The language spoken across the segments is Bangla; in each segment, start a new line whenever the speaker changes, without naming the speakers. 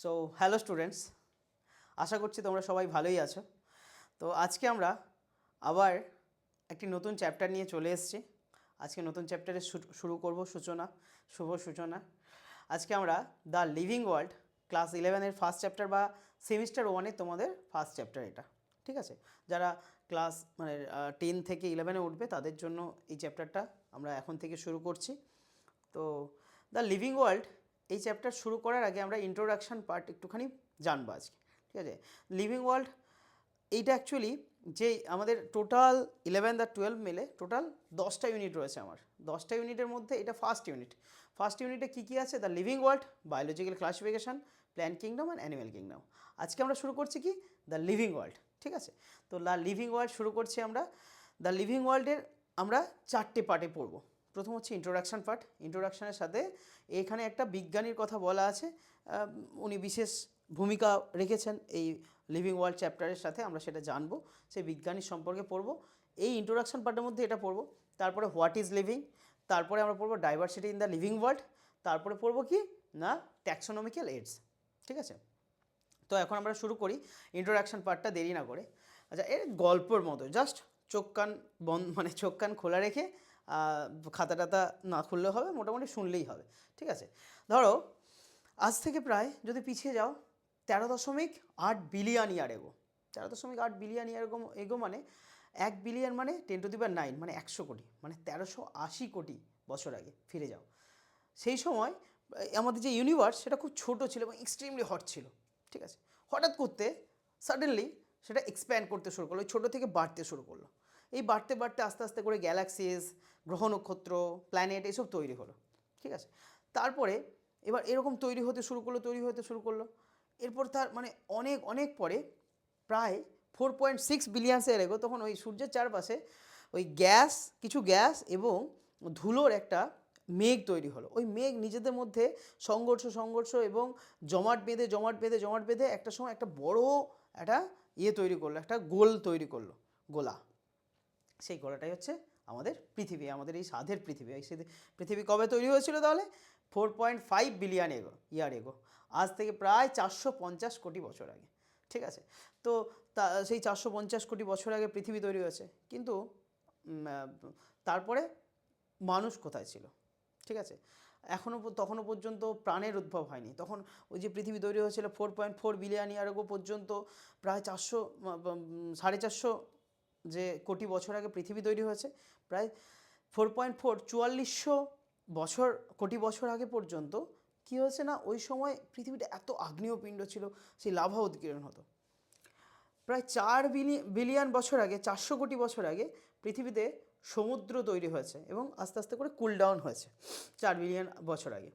সো হ্যালো স্টুডেন্টস, আশা করছি তোমরা সবাই ভালোই আছো। তো আজকে আমরা আবার একটি নতুন চ্যাপ্টার নিয়ে চলে এসেছি। আজকে নতুন চ্যাপ্টারে শুরু করব শুভ সূচনা। আজকে আমরা দ্য লিভিং ওয়ার্ল্ড ক্লাস 11-এর ফার্স্ট চ্যাপ্টার বা সেমিস্টার 1-এর তোমাদের ফার্স্ট চ্যাপ্টার এটা, ঠিক আছে? যারা ক্লাস 10 থেকে 11-এ উঠবে তাদের জন্য এই চ্যাপ্টারটা আমরা এখন থেকে শুরু করছি। তো দ্য লিভিং ওয়ার্ল্ড এই চ্যাপ্টার শুরু করার আগে আমরা ইন্ট্রোডাকশন পার্ট একটুখানি জানবো আজকে, ঠিক আছে? লিভিং ওয়ার্ল্ড এইটা অ্যাকচুয়ালি যে আমাদের টোটাল 11 আর 12 মিলে টোটাল 10টা ইউনিট রয়েছে আমার। 10টা ইউনিটের মধ্যে এটা ফার্স্ট ইউনিট। ফার্স্ট ইউনিটে কী কী আছে? The living world, biological classification, plant kingdom and animal kingdom. আজকে আমরা শুরু করছি কি? দ্য লিভিং ওয়ার্ল্ড, ঠিক আছে? তো দ্য লিভিং ওয়ার্ল্ড শুরু করছি আমরা। দ্য লিভিং ওয়ার্ল্ডের আমরা 4টে পার্টে পড়বো। প্রথম হচ্ছে ইন্ট্রোডাকশান পার্ট। ইন্ট্রোডাকশানের সাথে এখানে একটা বিজ্ঞানীর কথা বলা আছে, উনি বিশেষ ভূমিকা রেখেছেন এই লিভিং ওয়ার্ল্ড চ্যাপ্টারের সাথে, আমরা সেটা জানবো, সেই বিজ্ঞানীর সম্পর্কে পড়বো। এই ইন্ট্রোডাকশান পার্টের মধ্যে এটা পড়বো। তারপরে হোয়াট ইজ লিভিং, তারপরে আমরা পড়বো diversity in the living world, তারপরে পড়বো কি না ট্যাক্সোনমিক্যাল এইডস, ঠিক আছে? তো এখন আমরা শুরু করি ইন্ট্রোডাকশান পার্টটা দেরি না করে। আচ্ছা, এর গল্পর মতো জাস্ট চোখ কান চোখ কান খোলা রেখে খাতা টাতা না খুললেও হবে, মোটামুটি শুনলেই হবে, ঠিক আছে? ধরো আজ থেকে প্রায় যদি পিছিয়ে যাও 13.8 বিলিয়ন ইয়ার এগো। 13.8 বিলিয়ন ইয়ার এগো মানে 1 বিলিয়ন মানে 10⁹, মানে 100 কোটি, মানে 1380 কোটি বছর আগে ফিরে যাও। সেই সময় আমাদের যে ইউনিভার্স সেটা খুব ছোট ছিল এবং এক্সট্রিমলি হট ছিল, ঠিক আছে? হঠাৎ করতে সাডেনলি সেটা এক্সপ্যান্ড করতে শুরু করলো, ছোটো থেকে বাড়তে শুরু করলো। এই বাড়তে বাড়তে আস্তে আস্তে করে গ্যালাক্সিস, গ্রহ নক্ষত্র, প্ল্যানেট এসব তৈরি হলো, ঠিক আছে? তারপরে এবার এরকম তৈরি হতে শুরু করলো। এরপর তার মানে অনেক অনেক পরে প্রায় 4.6 বিলিয়ন ইয়ার এগো তখন ওই সূর্যের চারপাশে ওই কিছু গ্যাস এবং ধুলোর একটা মেঘ তৈরি হলো। ওই মেঘ নিজেদের মধ্যে সংঘর্ষ এবং জমাট বেঁধে একটা সময় একটা বড় একটা তৈরি করলো, একটা গোল তৈরি করলো, গোলা। সেই গোলাটাই হচ্ছে আমাদের পৃথিবী, আমাদের এই স্বাদের পৃথিবী। এই পৃথিবী কবে তৈরি হয়েছিল তাহলে? 4.5 বিলিয়ন ইয়ার এগো, আজ থেকে প্রায় 450 কোটি বছর আগে, ঠিক আছে? তো সেই 450 কোটি বছর আগে পৃথিবী তৈরি হয়েছে, কিন্তু তারপরে মানুষ কোথায় ছিল, ঠিক আছে? তখনও পর্যন্ত প্রাণের উদ্ভব হয়নি। তখন ওই যে পৃথিবী তৈরি হয়েছিল 4.4 বিলিয়ন ইয়ার আগে পর্যন্ত, প্রায় 450 যে কোটি বছর আগে পৃথিবী তৈরি হয়েছে, প্রায় 4400 কোটি বছর আগে পর্যন্ত কী হয়েছে না, ওই সময় পৃথিবীটা এত আগ্নেয়পিণ্ড ছিল, সেই লাভা উৎকীর্ণ হতো। প্রায় 4 বিলিয়ন বছর আগে, 400 কোটি বছর আগে পৃথিবীতে সমুদ্র তৈরি হয়েছে এবং আস্তে আস্তে করে কুল ডাউন হয়েছে 4 বিলিয়ন বছর আগে।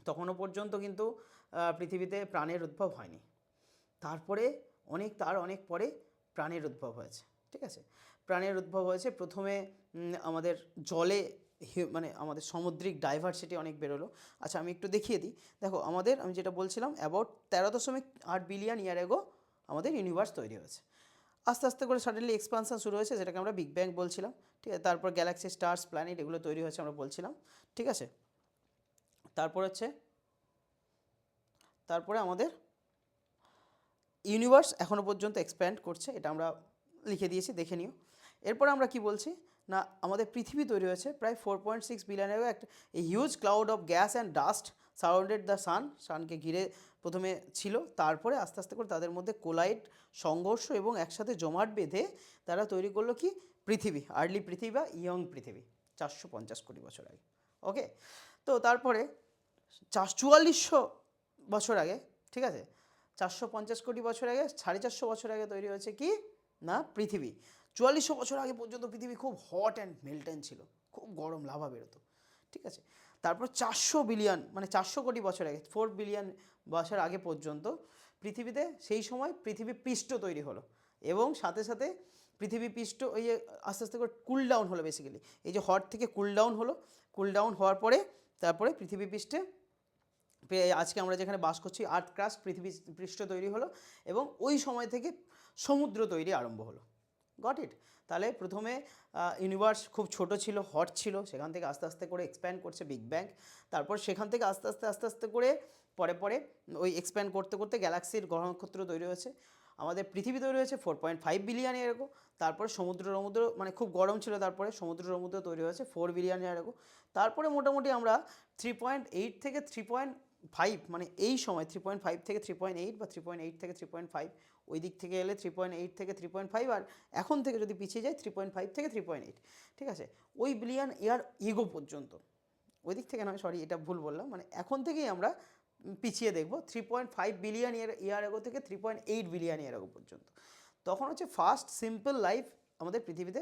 তখনও পর্যন্ত কিন্তু পৃথিবীতে প্রাণের উদ্ভব হয়নি। তারপরে অনেক পরে প্রাণের উদ্ভব হয়েছে, ঠিক আছে? প্রাণের উদ্ভব হয়েছে প্রথমে আমাদের জলে, মানে আমাদের সামুদ্রিক ডাইভার্সিটি অনেক বেরোলো। আচ্ছা, আমি একটু দেখিয়ে দিই। দেখো আমি যেটা বলছিলাম, অ্যাবাউট 13.8 বিলিয়ন ইয়ার এগো আমাদের ইউনিভার্স তৈরি হয়েছে। আস্তে আস্তে করে সাডেনলি এক্সপানশন শুরু হয়েছে, যেটাকে আমরা বিগ ব্যাং বলছিলাম, ঠিক আছে? তারপর গ্যালাক্সি, স্টার্স, প্ল্যানেট এগুলো তৈরি হয়েছে আমরা বলছিলাম, ঠিক আছে? তারপরে আমাদের ইউনিভার্স এখনও পর্যন্ত এক্সপ্যান্ড করছে, এটা আমরা লিখে দিয়েছি, দেখে নিও। এরপরে আমরা কি বলছি না, আমাদের পৃথিবী তৈরি হয়েছে প্রায় 4.6 বিলিয়ন এগো। একটা huge cloud of gas and dust surrounded the সানকে ঘিরে প্রথমে ছিল, তারপরে আস্তে আস্তে করে তাদের মধ্যে কোলাইড, সংঘর্ষ এবং একসাথে জমাট বেঁধে তারা তৈরি করলো কি পৃথিবী, আর্লি পৃথিবী বা ইয়ং পৃথিবী, 450 কোটি বছর আগে। ওকে, তো তারপরে 4400 বছর আগে, ঠিক আছে, 450 কোটি বছর আগে, 450 বছর আগে তৈরি হয়েছে কি না পৃথিবী। 4400 বছর আগে পর্যন্ত পৃথিবী খুব হট অ্যান্ড মেল্টেন ছিল, খুব গরম লাভা বেরোতো, ঠিক আছে? তারপর 400 বিলিয়ন মানে 400 কোটি বছর আগে, 4 বিলিয়ন বছর আগে পর্যন্ত পৃথিবীতে সেই সময় পৃথিবী পৃষ্ঠ তৈরি হলো এবং সাথে সাথে পৃথিবী পৃষ্ঠ ওই যে আস্তে আস্তে করে কুল ডাউন হলো। বেসিক্যালি এই যে হট থেকে কুল ডাউন হওয়ার পরে তারপরে পৃথিবী পৃষ্ঠে আজকে আমরা যেখানে বাস করছি আর্থ ক্রাস্ট, পৃথিবী পৃষ্ঠ তৈরি হলো এবং ওই সময় থেকে সমুদ্র তৈরি আরম্ভ হলো। Got it? তাহলে প্রথমে ইউনিভার্স খুব ছোট ছিল, হট ছিল, সেখান থেকে আস্তে আস্তে করে এক্সপ্যান্ড করছে বিগ ব্যাং। তারপর সেখান থেকে আস্তে আস্তে আস্তে আস্তে করে পরে পরে ওই এক্সপ্যান্ড করতে করতে গ্যালাক্সির গ্রহ নক্ষত্র তৈরি হয়েছে। আমাদের পৃথিবী তৈরি হয়েছে 4.5 বিলিয়ন ইয়ার আগে। তারপরে সমুদ্র মানে খুব গরম ছিল, তারপরে সমুদ্র তৈরি হয়েছে 4 বিলিয়ন ইয়ার আগে। তারপরে মোটামুটি আমরা 3.8 থেকে 3.5, মানে এই সময় 3.5 থেকে 3.8 বা 3.8 থেকে 3.5, ওই দিক থেকে এলে 3.8 থেকে 3.5, আর এখন থেকে যদি পিছিয়ে যায় 3.5 থেকে 3.8, ঠিক আছে, ওই বিলিয়ন ইয়ার ইগো পর্যন্ত। ওই দিক থেকে নয়, সরি, এটা ভুল বললাম, মানে এখন থেকেই আমরা পিছিয়ে দেখব 3.5 বিলিয়ন ইয়ার আগো থেকে 3.8 বিলিয়ন ইয়ার আগো পর্যন্ত। তখন হচ্ছে ফার্স্ট সিম্পল লাইফ আমাদের পৃথিবীতে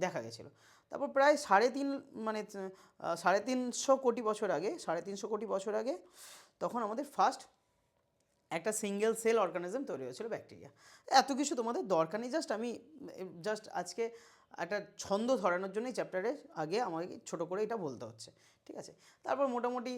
দেখা গেছিলো। তারপর প্রায় 350 কোটি বছর আগে, 350 কোটি বছর আগে তখন আমাদের ফার্স্ট একটা সিঙ্গেল সেল অর্গানিজম তৈরি হয়েছিল, ব্যাকটেরিয়া। এত কিছু তোমাদের দরকার নেই, আমি আজকে একটা ছন্দ ধরানোর জন্যই চ্যাপ্টারের আগে আমাকে ছোটো করে এটা বলতে হচ্ছে, ঠিক আছে। তারপর মোটামুটি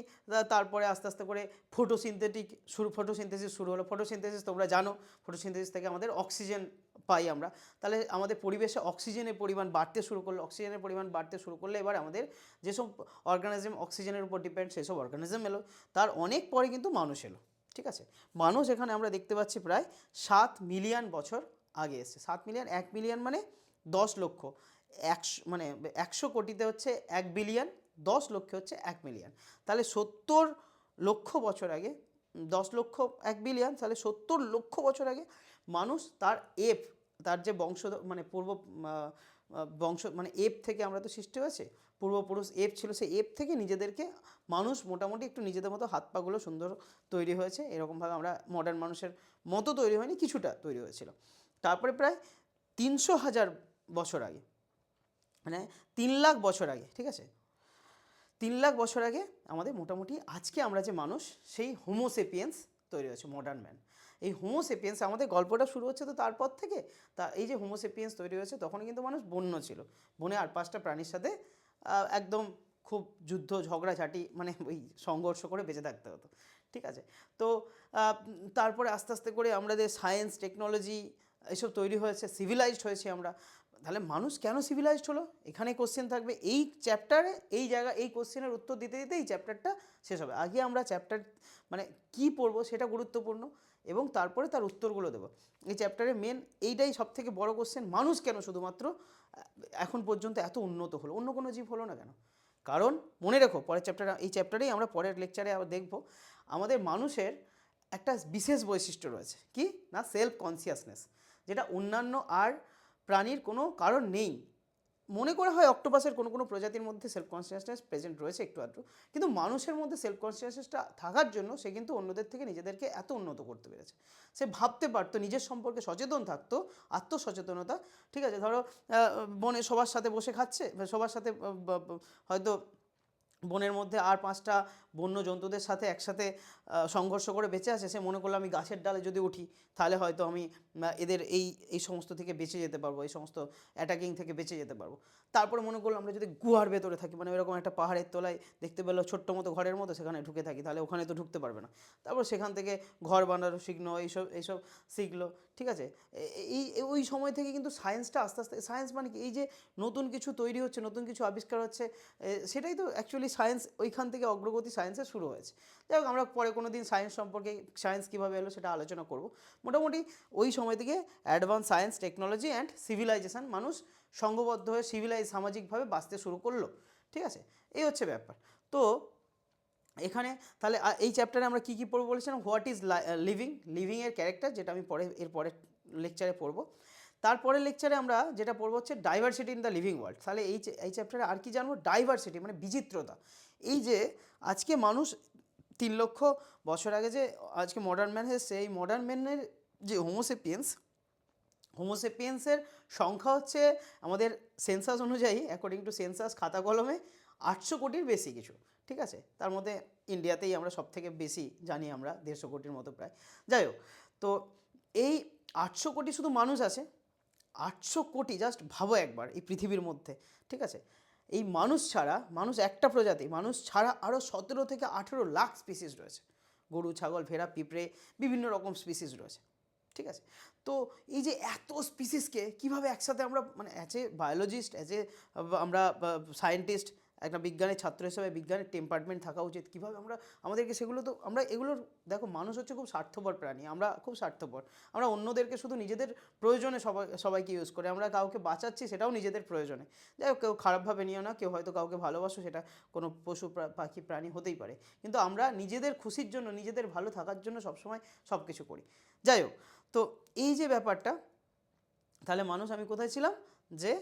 তারপরে আস্তে আস্তে করে ফটোসিনথেসিস শুরু হলো। ফটোসিনথেসিস তোমরা জানো, ফটোসিনথেসিস থেকে আমাদের অক্সিজেন পাই আমরা। তাহলে আমাদের পরিবেশে অক্সিজেনের পরিমাণ বাড়তে শুরু করলো। অক্সিজেনের পরিমাণ বাড়তে শুরু করলে এবার আমাদের যেসব অর্গানিজম অক্সিজেনের উপর ডিপেন্ড, সেসব অর্গানিজম এলো। তার অনেক পরে কিন্তু মানুষ এলো, ঠিক আছে। মানুষ এখানে আমরা দেখতে পাচ্ছি প্রায় 7 মিলিয়ন বছর আগে এসছে। 7 মিলিয়ন, 1 মিলিয়ন মানে 10 লক্ষ, 100 মানে 100 কোটিতে হচ্ছে 1 বিলিয়ন, 10 লক্ষ হচ্ছে 1 মিলিয়ন। তাহলে 70 লক্ষ বছর আগে, 10 লক্ষ 1 বিলিয়ন, তাহলে 70 লক্ষ বছর আগে মানুষ তার যে বংশ মানে বংশ মানে এপ থেকে আমরা তো সৃষ্টি হয়েছে, পূর্বপুরুষ এপ ছিল, সেই এপ থেকে নিজেদেরকে মানুষ মোটামুটি একটু নিজেদের মতো হাত পাগুলো সুন্দর তৈরি হয়েছে। এরকমভাবে আমরা মডার্ন মানুষের মতো তৈরি হয়নি, কিছুটা তৈরি হয়েছিল। তারপরে প্রায় 300,000 বছর আগে, মানে 3 লাখ বছর আগে, ঠিক আছে, 3 লাখ বছর আগে আমাদের মোটামুটি আজকে আমরা যে মানুষ, সেই হোমোসেপিয়েন্স তৈরি হয়েছে, মডার্ন ম্যান। এই হোমোসেপিয়েন্স, আমাদের গল্পটা শুরু হচ্ছে তো তারপর থেকে। এই যে হোমোসেপিয়েন্স তৈরি হয়েছে, তখন কিন্তু মানুষ বন্য ছিল, বনে আর 5টা প্রাণীর সাথে একদম খুব যুদ্ধ ঝগড়াঝাটি, মানে ওই সংঘর্ষ করে বেঁচে থাকতে হতো, ঠিক আছে। তো তারপরে আস্তে আস্তে করে আমাদের সায়েন্স টেকনোলজি এসব তৈরি হয়েছে, সিভিলাইজড হয়েছে আমরা। তাহলে মানুষ কেন সিভিলাইজড হলো, এখানে কোশ্চেন থাকবে এই চ্যাপ্টারে। এই কোশ্চেনের উত্তর দিতে দিতে এই চ্যাপ্টারটা শেষ হবে। আগে আমরা চ্যাপ্টার মানে কি পড়বো সেটা গুরুত্বপূর্ণ, এবং তারপরে তার উত্তরগুলো দেবো। এই চ্যাপ্টারের মেন এইটাই সব থেকে বড় কোশ্চেন, মানুষ কেন শুধুমাত্র এখন পর্যন্ত এত উন্নত হলো, অন্য কোনো জীব হলো না কেন? কারণ মনে রেখো, এই চ্যাপ্টারেই আমরা পরের লেকচারে আবার দেখব, আমাদের মানুষের একটা বিশেষ বৈশিষ্ট্য রয়েছে, কি না, সেলফ কনসিয়াসনেস, যেটা অন্যান্য আর প্রাণীর কোনো কারণ নেই। মনে করা হয় অক্টোপাসের কোনো কোনো প্রজাতির মধ্যে সেলফ কনসিয়াসনেস প্রেজেন্ট রয়েছে একটু আধটু, কিন্তু মানুষের মধ্যে সেলফ কনসিয়াসনেসটা থাকার জন্য সে কিন্তু অন্যদের থেকে নিজেদেরকে এত উন্নত করতে পেরেছে। সে ভাবতে পারতো, নিজের সম্পর্কে সচেতন থাকতো, আত্মসচেতনতা, ঠিক আছে। ধরো বনে সবার সাথে বসে খাচ্ছে, সবার সাথে হয়তো বনের মধ্যে আর 5টা বন্য জন্তুদের সাথে একসাথে সংঘর্ষ করে বেঁচে আছে। সে মনে করলো আমি গাছের ডালে যদি উঠি, তাহলে হয়তো আমি এদের এই সমস্ত থেকে বেঁচে যেতে পারবো, এই সমস্ত অ্যাটাকিং থেকে বেঁচে যেতে পারবো। তারপরে মনে করলো আমরা যদি গুহার ভেতরে থাকি, মানে এরকম একটা পাহাড়ের তলায় দেখতে পেলো ছোট্ট মতো ঘরের মতো, সেখানে ঢুকে থাকি, তাহলে ওখানে তো ঢুকতে পারবে না। তারপর সেখান থেকে ঘর বানানো শিখলো, এইসব শিখলো, ঠিক আছে। ওই সময় থেকে কিন্তু সায়েন্সটা আস্তে আস্তে, সায়েন্স মানে কি, এই যে নতুন কিছু তৈরি হচ্ছে, নতুন কিছু আবিষ্কার হচ্ছে, সেটাই তো অ্যাকচুয়ালি সায়েন্স। ওইখান থেকে অগ্রগতি সায়েন্সের শুরু হয়েছে। যাই হোক, আমরা পরে কোনো দিন সায়েন্স সম্পর্কে, সায়েন্স কীভাবে এলো সেটা আলোচনা করব। মোটামুটি ওই সময় থেকে advance science technology and civilization, মানুষ সংঘবদ্ধ হয়ে সামাজিকভাবে বাঁচতে শুরু করলো, ঠিক আছে। এই হচ্ছে ব্যাপার। তো এখানে তাহলে এই চ্যাপ্টারে আমরা কী কী পড়বো বলেছিলাম, হোয়াট ইজ লিভিংয়ের ক্যারেক্টার, যেটা আমি এর পরের লেকচারে পড়বো। তারপরের লেকচারে আমরা যেটা পড়বো হচ্ছে diversity in the living world. তাহলে এই চ্যাপ্টারে আর কি জানবো, ডাইভার্সিটি মানে বিচিত্রতা। এই যে আজকে মানুষ 3 লক্ষ বছর আগে যে আজকে মডার্ন ম্যান এসেছে, এই মডার্ন ম্যানের যে হোমোসেপিয়েন্সের সংখ্যা হচ্ছে আমাদের সেন্সাস অনুযায়ী, অ্যাকর্ডিং টু সেন্সাস খাতা কলমে 800 কোটির বেশি কিছু, ঠিক আছে। তার মধ্যে ইন্ডিয়াতেই আমরা সব থেকে বেশি জানি, আমরা 150 কোটির মতো প্রায়। যাই হোক, তো এই 800 কোটি শুধু মানুষ আছে, 800 কোটি, জাস্ট ভাবো একবার এই পৃথিবীর মধ্যে, ঠিক আছে। এই মানুষ ছাড়া, মানুষ একটা প্রজাতি, মানুষ ছাড়া আরও 17 থেকে 18 লাখ স্পিসিস রয়েছে। গরু, ছাগল, ভেড়া, পিঁপড়ে, বিভিন্ন রকম স্পিসিস রয়েছে, ঠিক আছে। তো এই যে এত স্পিসিসকে কীভাবে একসাথে আমরা মানে as a biologist, as a আমরা সায়েন্টিস্ট, একটা বিজ্ঞানের ছাত্র হিসেবে বিজ্ঞানের টেম্পারমেন্ট থাকা উচিত, কীভাবে আমরা আমাদেরকে সেগুলো তো আমরা এগুলোর দেখো মানুষ হচ্ছে খুব স্বার্থপর প্রাণী, আমরা খুব স্বার্থপর, আমরা অন্যদেরকে শুধু নিজেদের প্রয়োজনে সবাইকে ইউজ করে, আমরা কাউকে বাঁচাচ্ছি সেটাও নিজেদের প্রয়োজনে। যাই হোক, কেউ খারাপভাবে নিও না, কেউ হয়তো কাউকে ভালোবাসো, সেটা কোনো পশু পাখি প্রাণী হতেই পারে, কিন্তু আমরা নিজেদের খুশির জন্য, নিজেদের ভালো থাকার জন্য সবসময় সব কিছু করি। যাই হোক, তো এই যে ব্যাপারটা, তাহলে মানুষ আমি কোথায় ছিলাম, যে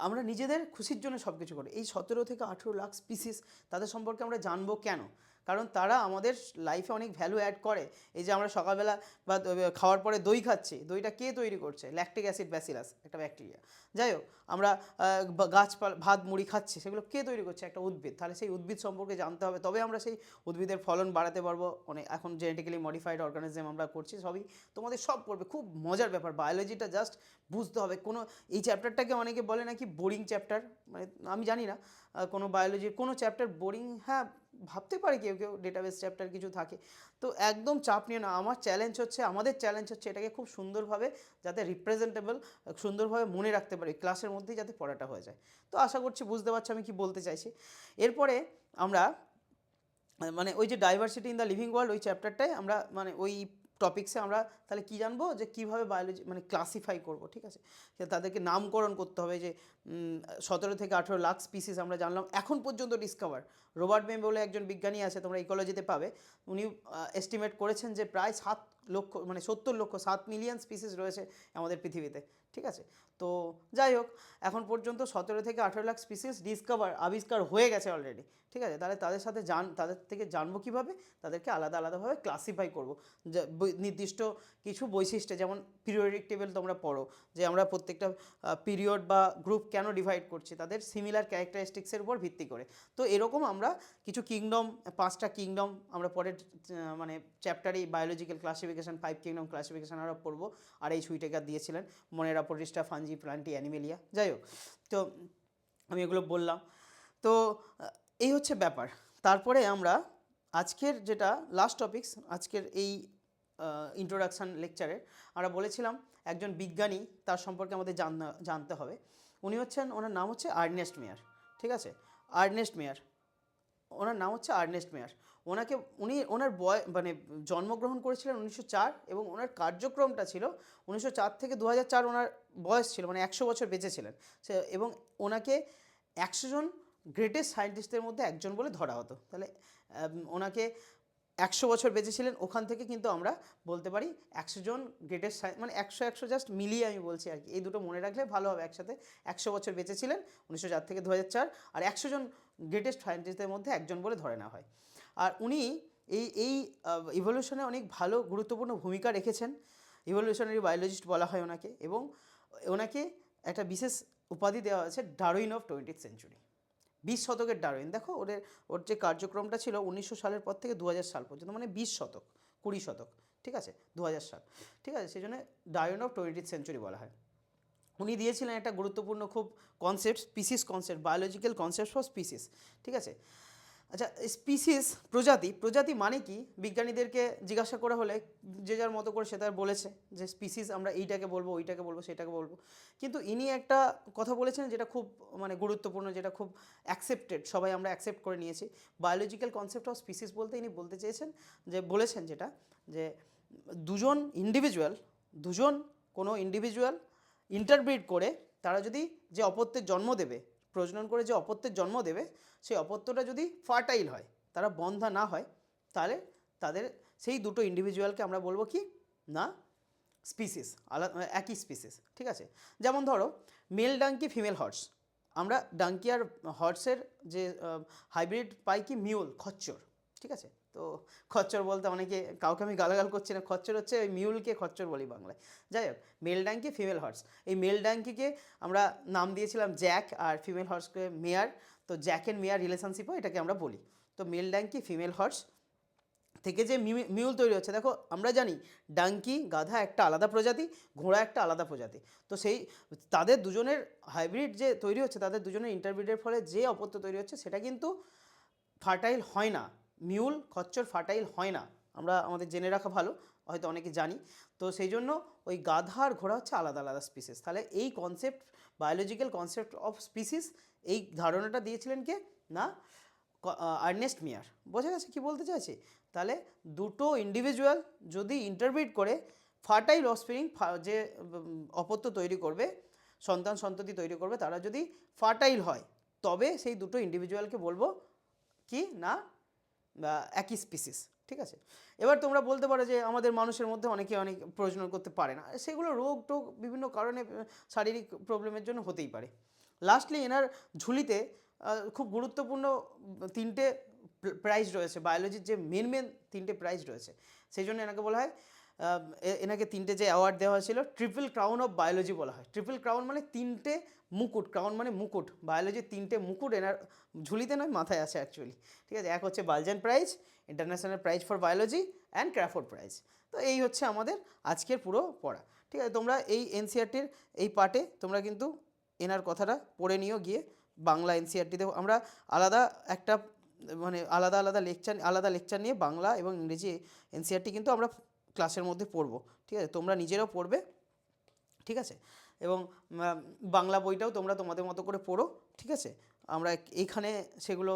আমরা নিজেদের খুশির জন্য সব কিছু করি। এই 17 থেকে 18 লাখ স্পিসিস, তাদের সম্পর্কে আমরা জানবো কেন? কারণ তারা আমাদের লাইফে অনেক ভ্যালু অ্যাড করে। এই যে আমরা সকালবেলা বা খাওয়ার পরে দই খাচ্ছি, দইটা কে তৈরি করছে? ল্যাকটিক অ্যাসিড ব্যাসিলাস, একটা ব্যাকটেরিয়া। যাই হোক, আমরা গাছপালা ভাত মুড়ি খাচ্ছি, সেগুলো কে তৈরি করছে? একটা উদ্ভিদ। তাহলে সেই উদ্ভিদ সম্পর্কে জানতে হবে, তবে আমরা সেই উদ্ভিদের ফলন বাড়াতে পারবো। অনেক এখন জেনেটিক্যালি মডিফাইড অর্গানিজম আমরা করছি, সবই তোমাদের সব পড়বে, খুব মজার ব্যাপার। বায়োলজিটা জাস্ট বুঝতে হবে। কোনো এই চ্যাপ্টারটাকে অনেকে বলে নাকি বোরিং চ্যাপ্টার, মানে আমি জানি না কোনো বায়োলজির কোনো চ্যাপ্টার বোরিং, হ্যাঁ ভাবতে পারে কেউ কেউ, ডেটাবেস চ্যাপ্টার কিছু থাকে, তো একদম চাপ নিও না। আমার চ্যালেঞ্জ হচ্ছে, আমাদের চ্যালেঞ্জ হচ্ছে এটাকে খুব সুন্দরভাবে যাতে রিপ্রেজেন্টেবল, সুন্দরভাবে মনে রাখতে পারি, ক্লাসের মধ্যেই যাতে পড়াটা হয়ে যায়। তো আশা করছি বুঝতে পারছো আমি কি বলতে চাইছি। এরপরে আমরা মানে ওই যে diversity in the living world, ওই চ্যাপ্টারটায় আমরা মানে ওই টপিক্সে আমরা তাহলে কী জানবো, যে কীভাবে বায়োলজি মানে ক্লাসিফাই করব, ঠিক আছে, তাদেরকে নামকরণ করতে হবে। যে 17 থেকে 18 লাখ স্পিসিস আমরা জানলাম এখন পর্যন্ত ডিসকভার। রবার্ট মে বলে একজন বিজ্ঞানী আছে, তোমরা ইকোলজিতে পাবে, উনি এস্টিমেট করেছেন যে প্রায় 7 লক্ষ মানে 70 লক্ষ 7 মিলিয়ন স্পিসিস রয়েছে আমাদের পৃথিবীতে, ঠিক আছে। তো যাই হোক, এখন পর্যন্ত 17 থেকে 18 লাখ স্পিসিস আবিষ্কার হয়ে গেছে অলরেডি, ঠিক আছে। তাহলে তাদের থেকে জানবো কীভাবে, তাদেরকে আলাদা আলাদাভাবে ক্লাসিফাই করবো, নির্দিষ্ট কিছু বৈশিষ্ট্য, যেমন পিরিয়ডিক টেবিল তোমরা পড়ো, যে আমরা প্রত্যেকটা পিরিয়ড বা গ্রুপ কেন ডিভাইড করছি, তাদের সিমিলার ক্যারেক্টারিস্টিক্সের উপর ভিত্তি করে। তো এরকম আমরা কিছু কিংডম, 5টা কিংডম আমরা পরের মানে চ্যাপ্টারেই বায়োলজিক্যাল ক্লাসিফিকেশন, 5 কিংডম ক্লাসিফিকেশন আমরা পড়বো। আর এই হুইটেকার দিয়েছিলেন, মনেরা পরিষ্টা, ফাঞ্জি, প্লান্টি, অ্যানিমেলিয়া। যাই হোক, তো আমি এগুলো বললাম। তো এই হচ্ছে ব্যাপার। তারপরে আমরা আজকের যেটা লাস্ট টপিকস, আজকের এই ইন্ট্রোডাকশান লেকচারে আমরা বলেছিলাম একজন বিজ্ঞানী, তার সম্পর্কে আমাদের জানতে হবে। উনি হচ্ছেন, ওনার নাম হচ্ছে আর্নেস্ট মেয়ার, ঠিক আছে। ওনার নাম হচ্ছে আর্নেস্ট মেয়ার। ওনার মানে জন্মগ্রহণ করেছিলেন 1904, এবং ওনার কার্যক্রমটা ছিল 1904 থেকে 2004, ওনার বয়স ছিল, মানে 100 বছর বেঁচে ছিলেন এবং ওনাকে 100 জন গ্রেটেস্ট সায়েন্টিস্টদের মধ্যে একজন বলে ধরা হতো। তাহলে ওনাকে 100 বছর বেঁচে ছিলেন, ওখান থেকে কিন্তু আমরা বলতে পারি 100 জন গ্রেটেস্ট, মানে 100 জাস্ট মিলিয়ে আমি বলছি আর কি, এই দুটো মনে রাখলে ভালো হবে একসাথে। 100 বছর বেঁচে ছিলেন 1904 থেকে 2004, আর 100 জন গ্রেটেস্ট সায়েন্টিস্টদের মধ্যে একজন বলে ধরে নেওয়া হয়। আর উনি এই ইভলিউশনে অনেক ভালো গুরুত্বপূর্ণ ভূমিকা রেখেছেন। ইভলিউশনারি বায়োলজিস্ট বলা হয় ওনাকে, এবং ওনাকে একটা বিশেষ উপাধি দেওয়া হয়েছে ডারউইন অফ 20th সেঞ্চুরি, 20 শতকের ডারউইন। দেখো ওর যে কার্যক্রমটা ছিল 1900 সালের পর থেকে 2000 সাল পর্যন্ত, মানে 20 শতক, 20 শতক, ঠিক আছে, 2000 সাল, ঠিক আছে, সেই জন্য ডারউইন অফ 20th সেঞ্চুরি বলা হয়। উনি দিয়েছিলেন একটা গুরুত্বপূর্ণ খুব concept, species concept, biological concept for species, ঠিক আছে। আচ্ছা, স্পিসিস প্রজাতি মানে কি, বিজ্ঞানীদেরকে জিজ্ঞাসা করা হলে যে যার মতো করে সে তার বলেছে যে স্পিসিস আমরা এইটাকে বলবো, ওইটাকে বলবো, সেটাকে বলবো। কিন্তু ইনি একটা কথা বলেছেন যেটা খুব মানে গুরুত্বপূর্ণ, যেটা খুব অ্যাকসেপ্টেড, সবাই আমরা অ্যাকসেপ্ট করে নিয়েছি। বায়োলজিক্যাল কনসেপ্ট অফ স্পিসিস বলতে ইনি বলতে চেয়েছেন, বলেছেন যেটা, যে কোনো ইন্ডিভিজুয়াল ইন্টারব্রিড করে তারা যদি যে অপত্যের জন্ম দেবে, প্রজনন করে যে অপত্যের জন্ম দেবে, সেই অপত্যটা যদি ফার্টাইল হয়, তারা বন্ধা না হয়, তাহলে তাদের সেই দুটো ইন্ডিভিজুয়ালকে আমরা বলবো কি না স্পিসিস, একই স্পিসিস, ঠিক আছে। যেমন ধরো মেল ডাঙ্কি, ফিমেল হর্স, আমরা ডাঙ্কি আর হর্সের যে হাইব্রিড পাই কি মিউল, খচ্চর, ঠিক আছে। তো খচ্চর বলতে অনেকে, কাউকে আমি গালাগাল করছি না, খচ্চর হচ্ছে ওই মিউলকে খচ্চর বলি বাংলায়। যাই হোক, মেল ডাঙ্কি, ফিমেল হর্স, এই মেল ডাঙ্কিকে আমরা নাম দিয়েছিলাম জ্যাক, আর ফিমেল হর্সকে মেয়ার। তো জ্যাক অ্যান্ড মেয়ার রিলেশনশিপও এটাকে আমরা বলি। তো মেল ডাঙ্কি, ফিমেল হর্স থেকে যে মিউল তৈরি হচ্ছে, দেখো আমরা জানি ডাঙ্কি গাধা একটা আলাদা প্রজাতি, ঘোড়া একটা আলাদা প্রজাতি। তো তাদের দুজনের হাইব্রিড যে তৈরি হচ্ছে, তাদের দুজনের ইন্টারব্রিডের ফলে যে অপত্য তৈরি হচ্ছে, সেটা কিন্তু ফার্টাইল হয় না। মিউল খচ্চর ফার্টাইল হয় না, আমরা আমাদের জেনে রাখা ভালো, হয়তো অনেকে জানি। তো সেই জন্য ওই গাধা আর ঘোড়া হচ্ছে আলাদা আলাদা স্পিসিস। তাহলে এই concept, biological concept of species, এই ধারণাটা দিয়েছিলেন কে না, আর্নেস্ট মিয়ার। বোঝা গেছে কি বলতে চাইছি? তাহলে দুটো ইন্ডিভিজুয়াল যদি ইন্টারব্রিড করে ফার্টাইল অফস্প্রিং, যে অপত্য তৈরি করবে, সন্তান সন্ততি তৈরি করবে, তারা যদি ফার্টাইল হয় তবে সেই দুটো ইন্ডিভিজুয়ালকে বলবো কি না একই স্পিসিস। ঠিক আছে, এবার তোমরা বলতে পারো যে আমাদের মানুষের মধ্যে অনেকে অনেক প্রজনন করতে পারে না, সেগুলো রোগ টোগ বিভিন্ন কারণে শারীরিক প্রবলেমের জন্য হতেই পারে। লাস্টলি এনার ঝুলিতে খুব গুরুত্বপূর্ণ তিনটে প্রাইজ রয়েছে, বায়োলজির যে মেন তিনটে প্রাইজ রয়েছে, সেই জন্য এনাকে বলা হয়, এনাকে তিনটে যে অ্যাওয়ার্ড দেওয়া হয়েছিল ট্রিপল ক্রাউন অফ বায়োলজি বলা হয়। ট্রিপল ক্রাউন মানে তিনটে মুকুট, ক্রাউন মানে মুকুট, বায়োলজির তিনটে মুকুট এনার ঝুলিতে নয় মাথায় আছে অ্যাকচুয়ালি। ঠিক আছে, এক হচ্ছে Balzan prize, international prize for biology and Crafoord prize. তো এই হচ্ছে আমাদের আজকের পুরো পড়া। ঠিক আছে, তোমরা এই এনসিইআরটির এই পার্টে তোমরা কিন্তু এনার কথাটা পড়ে নিও গিয়ে। বাংলা এনসিইআরটিতে আমরা আলাদা একটা মানে আলাদা লেকচার নিয়ে বাংলা এবং ইংরেজি এনসিইআরটি কিন্তু আমরা ক্লাসের মধ্যে পড়বো। ঠিক আছে, তোমরা নিজেরাও পড়বে। ঠিক আছে, এবং বাংলা বইটাও তোমরা তোমাদের মতো করে পড়ো। ঠিক আছে, আমরা এইখানে সেগুলো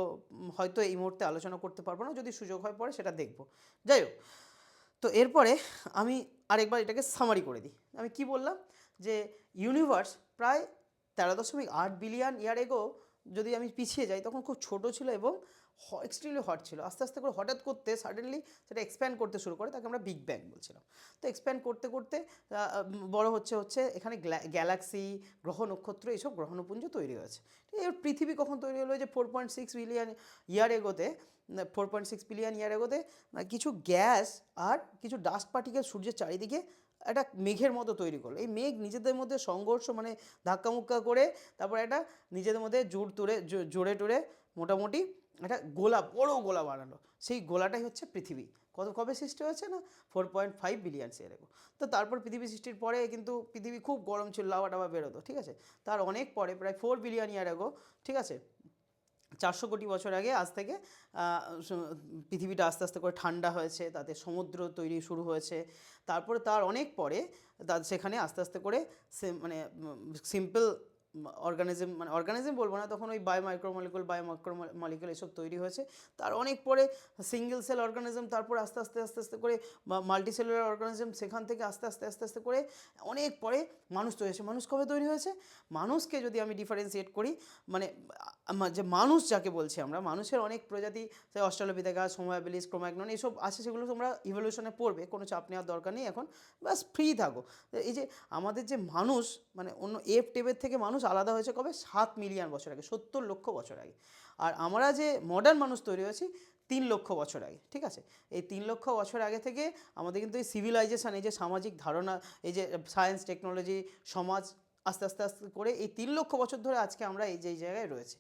হয়তো এই মুহূর্তে আলোচনা করতে পারবো না, যদি সুযোগ হয় পরে সেটা দেখব। যাই হোক, তো এরপরে আমি আরেকবার এটাকে সামারি করে দিই। আমি কি বললাম যে ইউনিভার্স প্রায় 13.8 বিলিয়ন ইয়ার এগো, যদি আমি পিছিয়ে যাই, তখন খুব ছোট ছিল এবং এক্সট্রিমলি হট ছিল। আস্তে আস্তে করে হঠাৎ করতে সাডেনলি সেটা এক্সপ্যান্ড করতে শুরু করে, তাকে আমরা বিগ ব্যাং বলছিলাম। তো এক্সপ্যান্ড করতে করতে বড় হচ্ছে এখানে গ্যালাক্সি, গ্রহ নক্ষত্র, এইসব গ্রহণপুঞ্জ তৈরি হয়েছে। এর পৃথিবী কখন তৈরি হলো? যে 4.6 বিলিয়ন ইয়ার এগোতে, 4.6 বিলিয়ন ইয়ার এগোতে কিছু গ্যাস আর কিছু ডাস্ট পার্টিকেল সূর্যের চারিদিকে একটা মেঘের মতো তৈরি করলো। এই মেঘ নিজেদের মধ্যে সংঘর্ষ মানে ধাক্কামুক্কা করে তারপর একটা নিজেদের মধ্যে জোরে টোরে মোটামুটি একটা গোলা, বড় গোলা বানালো। সেই গোলাটাই হচ্ছে পৃথিবী। কবে সৃষ্টি হয়েছে না 4.5 বিলিয়ন ইয়ার এগো। তো তারপর পৃথিবী সৃষ্টির পরে কিন্তু পৃথিবী খুব গরম ছিল, লাভা টাভা বেরোতো। ঠিক আছে, তার অনেক পরে প্রায় 4 বিলিয়ন ইয়ার এগো, ঠিক আছে, 400 কোটি বছর আগে আজ থেকে পৃথিবীটা আস্তে আস্তে করে ঠান্ডা হয়েছে, তাতে সমুদ্র তৈরি শুরু হয়েছে। তারপরে তার অনেক পরে সেখানে আস্তে আস্তে করে সিম্পল অর্গানিজম বলবো না, তখন ওই বায়োমাইক্রোমলিকুল এসব তৈরি হয়েছে। তার অনেক পরে সিঙ্গেল সেল অর্গানিজম, তারপর আস্তে আস্তে করে মাল্টি সেলুলার অর্গানিজম, সেখান থেকে আস্তে আস্তে করে অনেক পরে মানুষ তৈরি হয়েছে। মানুষ কবে তৈরি হয়েছে? মানুষকে যদি আমি ডিফারেন্সিয়েট করি, মানে যে মানুষ যাকে বলছি আমরা, মানুষের অনেক প্রজাতি, অস্ট্রালোপিথেকাস, হোমো হ্যাবিলিস, ক্রোম্যাগনন এইসব আছে, সেগুলো তোমরা ইভলিউশনে পড়বে, কোনো চাপ নেওয়ার দরকার নেই এখন, বাস ফ্রি থাকো। এই যে আমাদের যে মানুষ, মানে অন্য এফ টেপের থেকে মানুষ আলাদা হয়েছে কবে? 7 মিলিয়ন বছর আগে, 70 লক্ষ বছর আগে। আর আমরা যে মডার্ন মানুষ তৈরি হয়েছি 3 লক্ষ বছর আগে। ঠিক আছে, এই 3 লক্ষ বছর আগে থেকে আমাদের কিন্তু এই সিভিলাইজেশন, এই যে সামাজিক ধারণা, এই যে সায়েন্স টেকনোলজি সমাজ, আস্তে আস্তে করে এই 3 লক্ষ বছর ধরে আজকে আমরা এই যে জায়গায় রয়েছে।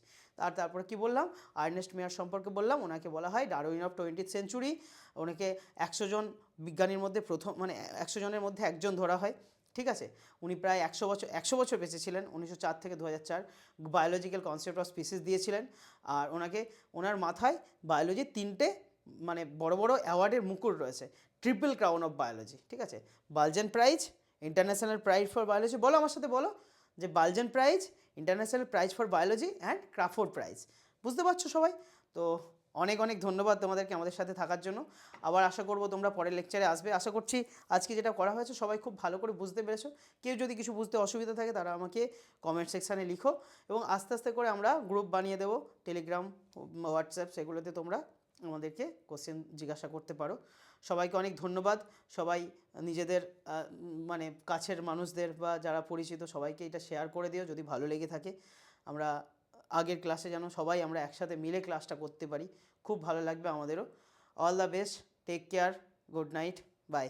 আর তারপরে কি বললাম? আর্নেস্ট মেয়ার সম্পর্কে বললাম, ওনাকে বলা হয় ডারউইন অফ 20th সেঞ্চুরি। ওনাকে 100 জন বিজ্ঞানীর মধ্যে প্রথম, মানে 100 জনের মধ্যে একজন ধরা হয়। ঠিক আছে, উনি প্রায় 100 বছর বেঁচে ছিলেন, 1904 থেকে 2004। বায়োলজিক্যাল কনসেপ্ট অফ স্পিসিস দিয়েছিলেন। আর ওনার মাথায় বায়োলজির 3টে মানে বড় বড় অ্যাওয়ার্ডের মুকুট রয়েছে, ট্রিপল ক্রাউন অফ বায়োলজি। ঠিক আছে, Balzan prize, international prize for biology, বলো আমার সাথে বলো, যে Balzan prize, international prize for biology and Crafoord prize. বুঝতে পারছো সবাই? তো অনেক অনেক ধন্যবাদ তোমাদেরকে আমাদের সাথে থাকার জন্য। আবার আশা করবো তোমরা পরের লেকচারে আসবে। আশা করছি আজকে যেটা করা হয়েছে সবাই খুব ভালো করে বুঝতে পেরেছো। কেউ যদি কিছু বুঝতে অসুবিধা থাকে তারা আমাকে কমেন্ট সেকশানে লিখো, এবং আস্তে আস্তে করে আমরা গ্রুপ বানিয়ে দেবো, টেলিগ্রাম, হোয়াটসঅ্যাপ, সেগুলোতে তোমরা আমাদেরকে কোশ্চেন জিজ্ঞাসা করতে পারো। সবাইকে অনেক ধন্যবাদ। সবাই নিজেদের মানে কাছের মানুষদের বা যারা পরিচিত সবাইকে এটা শেয়ার করে দিও যদি ভালো লেগে থাকে। আমরা আগের ক্লাসে যেন সবাই আমরা একসাথে মিলে ক্লাসটা করতে পারি, খুব ভালো লাগবে আমাদেরও। All the best, take care, good night, by.